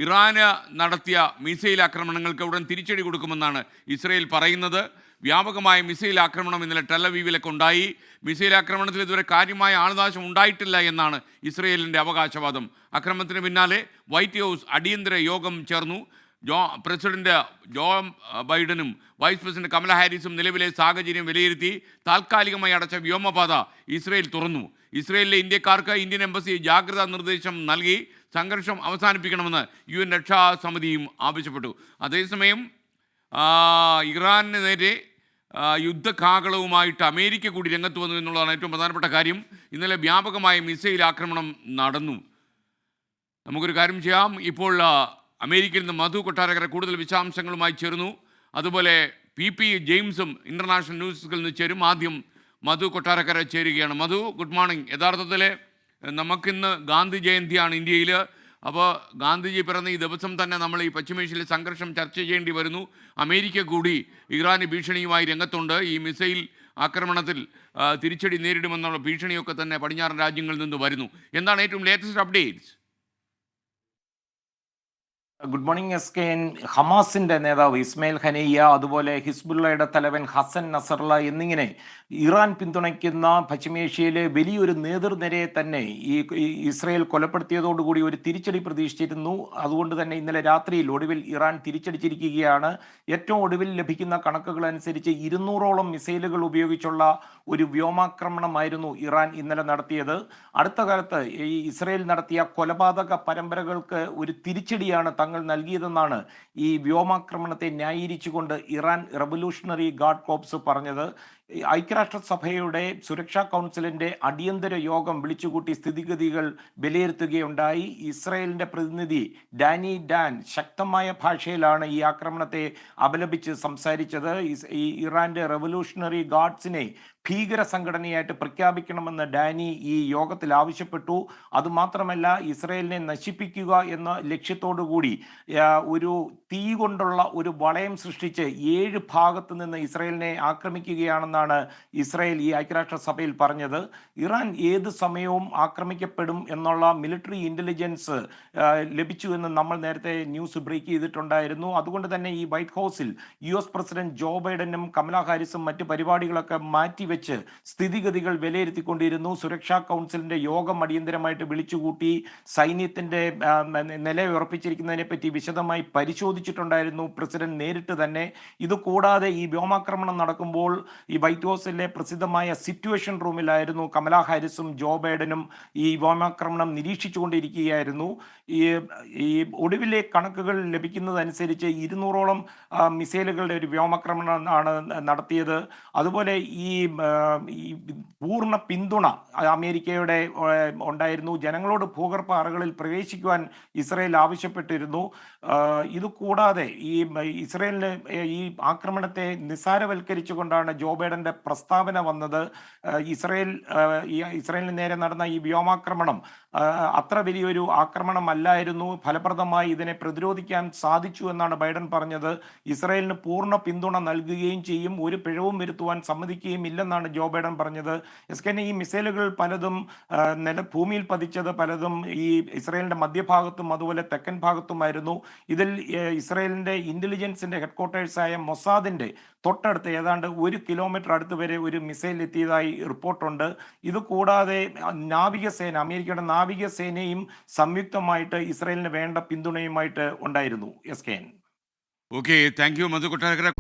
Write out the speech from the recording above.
ഇറാന് നടത്തിയ മിസൈൽ ആക്രമണങ്ങൾക്ക് ഉടൻ തിരിച്ചടി കൊടുക്കുമെന്നാണ് ഇസ്രയേൽ പറയുന്നത്. വ്യാപകമായ മിസൈൽ ആക്രമണം ഇന്നലെ ടെലവീവിലൊക്കെ ഉണ്ടായി. മിസൈൽ ആക്രമണത്തിൽ ഇതുവരെ കാര്യമായ ആൾനാശം ഉണ്ടായിട്ടില്ല എന്നാണ് ഇസ്രയേലിൻ്റെ അവകാശവാദം. ആക്രമണത്തിന് പിന്നാലെ വൈറ്റ് ഹൗസ് അടിയന്തര യോഗം ചേർന്നു. പ്രസിഡന്റ് ജോ ബൈഡനും വൈസ് പ്രസിഡന്റ് കമല ഹാരിസും നിലവിലെ സാഹചര്യം വിലയിരുത്തി താൽക്കാലികമായി അടച്ച വ്യോമപാത ഇസ്രയേൽ തുറന്നു. ഇസ്രയേലിലെ ഇന്ത്യക്കാർക്ക് ഇന്ത്യൻ എംബസി ജാഗ്രതാ നിർദ്ദേശം നൽകി സംഘർഷം അവസാനിപ്പിക്കണമെന്ന് UN രക്ഷാസമിതിയും ആവശ്യപ്പെട്ടു. അതേസമയം ഇറാന് നേരെ യുദ്ധകാകളവുമായിട്ട് അമേരിക്ക കൂടി രംഗത്ത് വന്നു എന്നുള്ളതാണ് ഏറ്റവും പ്രധാനപ്പെട്ട കാര്യം. ഇന്നലെ വ്യാപകമായ മിസൈൽ ആക്രമണം നടന്നു. നമുക്കൊരു കാര്യം ചെയ്യാം. ഇപ്പോൾ അമേരിക്കയിൽ നിന്ന് മധു കൊട്ടാരക്കര കൂടുതൽ വിശദാംശങ്ങളുമായി ചേർന്നു. അതുപോലെ PP ജെയിംസും ഇൻ്റർനാഷണൽ ന്യൂസിൽ നിന്ന് ചേരും. ആദ്യം മധു കൊട്ടാരക്കര ചേരുകയാണ്. മധു, ഗുഡ് മോർണിംഗ്. യഥാർത്ഥത്തിൽ നമുക്കിന്ന് ഗാന്ധി ജയന്തിയാണ് ഇന്ത്യയിൽ. അപ്പോൾ ഗാന്ധിജി പിറന്ന ഈ ദിവസം തന്നെ നമ്മൾ ഈ പശ്ചിമേഷ്യയിലെ സംഘർഷം ചർച്ച ചെയ്യേണ്ടി വരുന്നു. അമേരിക്ക കൂടി ഇറാന് ഭീഷണിയുമായി രംഗത്തുണ്ട്. ഈ മിസൈൽ ആക്രമണത്തിൽ തിരിച്ചടി നേരിടുമെന്നുള്ള ഭീഷണിയൊക്കെ തന്നെ പടിഞ്ഞാറൻ രാജ്യങ്ങളിൽ നിന്ന് വരുന്നു. എന്താണ് ഏറ്റവും latest updates? Good morning SKN. ഹമാസിന്റെ നേതാവ് ഇസ്മായിൽ ഹനയ്യ, അതുപോലെ ഹിസ്ബുള്ളയുടെ തലവൻ ഹസൻ നസറുള്ള എന്നിങ്ങനെ ഇറാൻ പിന്തുണയ്ക്കുന്ന പശ്ചിമേഷ്യയിലെ വലിയൊരു നേതൃനിരയെ തന്നെ ഈ ഇസ്രയേൽ കൊലപ്പെടുത്തിയതോടുകൂടി ഒരു തിരിച്ചടി പ്രതീക്ഷിച്ചിരുന്നു. അതുകൊണ്ട് തന്നെ ഇന്നലെ രാത്രിയിൽ ഒടുവിൽ ഇറാൻ തിരിച്ചടിച്ചിരിക്കുകയാണ്. ഏറ്റവും ഒടുവിൽ ലഭിക്കുന്ന കണക്കുകൾ അനുസരിച്ച് 200ഓളം മിസൈലുകൾ ഉപയോഗിച്ചുള്ള ഒരു വ്യോമാക്രമണമായിരുന്നു ഇറാൻ ഇന്നലെ നടത്തിയത്. അടുത്ത കാലത്ത് ഈ ഇസ്രയേൽ നടത്തിയ കൊലപാതക പരമ്പരകൾക്ക് ഒരു തിരിച്ചടിയാണ് തങ്ങൾ നൽകിയതെന്നാണ് ഈ വ്യോമാക്രമണത്തെ ന്യായീകരിച്ചുകൊണ്ട് ഇറാൻ റവല്യൂഷണറി ഗാർഡ് കോർപ്സ് പറഞ്ഞത്. ഐക്യരാഷ്ട്രസഭയുടെ സുരക്ഷാ കൗൺസിലിന്റെ അടിയന്തര യോഗം വിളിച്ചുകൂട്ടി സ്ഥിതിഗതികൾ വിലയിരുത്തുകയുണ്ടായി. ഇസ്രയേലിന്റെ പ്രതിനിധി ഡാനി ഡാൻ ശക്തമായ ഭാഷയിലാണ് ഈ ആക്രമണത്തെ അപലപിച്ച് സംസാരിച്ചത്. ഈ ഇറാന്റെ റവല്യൂഷണറി ഗാർഡ്സിനെ ഭീകര സംഘടനയായിട്ട് പ്രഖ്യാപിക്കണമെന്ന് ഡാനി ഈ യോഗത്തിൽ ആവശ്യപ്പെട്ടു. അതുമാത്രമല്ല, ഇസ്രയേലിനെ നശിപ്പിക്കുക എന്ന ലക്ഷ്യത്തോടു കൂടി ഒരു തീ കൊണ്ടുള്ള ഒരു വളയം സൃഷ്ടിച്ച് 7 ഭാഗത്തു നിന്ന് ഇസ്രയേലിനെ ആക്രമിക്കുകയാണെന്നാണ് ഇസ്രയേൽ ഈ ഐക്യരാഷ്ട്രസഭയിൽ പറഞ്ഞത്. ഇറാൻ ഏത് സമയവും ആക്രമിക്കപ്പെടും എന്നുള്ള മിലിറ്ററി ഇന്റലിജൻസ് ലഭിച്ചു എന്ന് നമ്മൾ നേരത്തെ ന്യൂസ് ബ്രേക്ക് ചെയ്തിട്ടുണ്ടായിരുന്നു. അതുകൊണ്ട് തന്നെ ഈ വൈറ്റ് ഹൗസിൽ US പ്രസിഡന്റ് ജോ ബൈഡനും കമല ഹാരിസും മറ്റ് പരിപാടികളൊക്കെ മാറ്റിവെച്ച് സ്ഥിതിഗതികൾ വിലയിരുത്തിക്കൊണ്ടിരുന്നു. സുരക്ഷാ കൗൺസിലിന്റെ യോഗം അടിയന്തരമായിട്ട് വിളിച്ചുകൂട്ടി സൈന്യത്തിന്റെ നിലയുറപ്പിച്ചിരിക്കുന്നതിനെ പറ്റി വിശദമായി പരിശോധിച്ചിട്ടുണ്ടായിരുന്നു പ്രസിഡന്റ് നേരിട്ട് തന്നെ. ഇതുകൂടാതെ ഈ വ്യോമാക്രമണം നടക്കുമ്പോൾ ഈ വൈറ്റ് ഹൗസിലെ പ്രസിദ്ധമായ സിറ്റുവേഷൻ റൂമിലായിരുന്നു കമല ഹാരിസും ജോ ബൈഡനും ഈ വ്യോമാക്രമണം നിരീക്ഷിച്ചുകൊണ്ടിരിക്കുകയായിരുന്നു. ഈ ഒടുവിലെ കണക്കുകൾ ലഭിക്കുന്നതനുസരിച്ച് 200ഓളം മിസൈലുകളുടെ ഒരു വ്യോമാക്രമണം ആണ് നടത്തിയത്. അതുപോലെ ഈ പൂർണ്ണ പിന്തുണ അമേരിക്കയുടെ ഉണ്ടായിരുന്നു. ജനങ്ങളോട് ഭൂഗർഭ അറകളിൽ പ്രവേശിക്കുവാൻ ഇസ്രയേൽ ആവശ്യപ്പെട്ടിരുന്നു. ഇതുകൂടാതെ ഈ ഇസ്രയേലിന് ഈ ആക്രമണത്തെ നിസ്സാരവൽക്കരിച്ചുകൊണ്ടാണ് ജോ ബൈഡന്റെ പ്രസ്താവന വന്നത്. ഇസ്രയേലിന് നേരെ നടന്ന ഈ വ്യോമാക്രമണം അത്ര വലിയൊരു ആക്രമണമല്ലായിരുന്നു, ഫലപ്രദമായി ഇതിനെ പ്രതിരോധിക്കാൻ സാധിച്ചു എന്നാണ് ബൈഡൻ പറഞ്ഞത്. ഇസ്രയേലിന് പൂർണ്ണ പിന്തുണ നൽകുകയും ചെയ്യും, ഒരു പിഴവും വരുത്തുവാൻ സമ്മതിക്കുകയും ഇല്ലെന്നാണ് ജോ ബൈഡൻ പറഞ്ഞത്. SKN, ഈ മിസൈലുകൾ പലതും ഭൂമിയിൽ പതിച്ചത് പലതും ഈ ഇസ്രയേലിന്റെ മധ്യഭാഗത്തും അതുപോലെ തെക്കൻ ഭാഗത്തുമായിരുന്നു. ഇതിൽ ഇസ്രയേലിന്റെ ഇന്റലിജൻസിന്റെ ഹെഡ്ക്വാർട്ടേഴ്സായ മൊസാദിന്റെ തൊട്ടടുത്ത് ഏതാണ്ട് 1 കിലോമീറ്റർ അടുത്ത് വരെ ഒരു മിസൈൽ എത്തിയതായി റിപ്പോർട്ടുണ്ട്. ഇതുകൂടാതെ അമേരിക്കയുടെ നാവികസേനയും സംയുക്തമായിട്ട് ഇസ്രയേലിന് വേണ്ട പിന്തുണയുമായിട്ട് ഉണ്ടായിരുന്നു. SKN. Okay, thank you Madhu Kottarakkara.